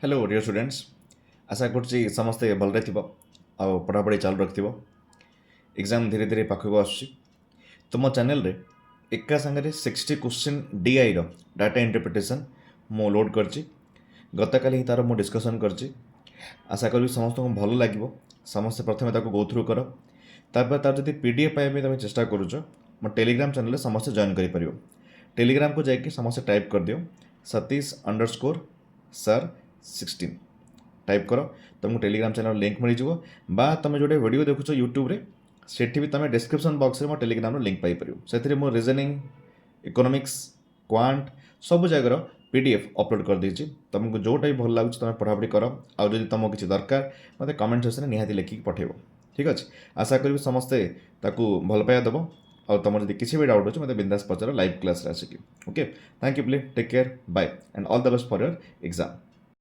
Hello dear students. आशा करुच्ची समस्ते भलरे थी पढ़ापढ़ी चालू रखिथ। एग्जाम धीरे धीरे पाखक आसूँ। तुम चैनल रे एका सांगे 60 क्वेश्चन डीआई डाटा इंटरप्रिटेशन मु लोड करची। गत काली तार मु डिस्कसन करची। आशा करी समस्त को भल लगे। समस्ते प्रथम ताको गो थ्रू कर तापर तार जब पीडीएफ पाइबा तुम चेष्टा करुच मो टेलीग्राम चैनल समस्त जॉइन कर टेलीग्राम को जाकि समस्त टाइप कर दियो सतीश_सर 16 टाइप कर तुमको टेलीग्राम चैनल लिंक मिल बा तुम जो वीडियो देखुच यूट्यूब रे सेठी भी तुम डिस्क्रिप्शन बॉक्स रे मो टेलीग्राम लिंक पाइपर से मो रीजनिंग इकोनॉमिक्स क्वांट सब जगह पीडीएफ अपलोड कर देछि। तुमको जोटा भी भल लगुच तुम पढ़ापढ़ी कर आउ जदि तुमको किसी दरकार मत कमेंट सेक्शन निहाती लिखिक पठेब। ठीक अच्छे। आशा करी समस्ते ताकू भल पाया देव और तुम जब किसी भी डाउट अच्छे मतलब बिंदास पचार लाइव क्लास आसिक। Okay, thank you please take care bye and all the best for your exam.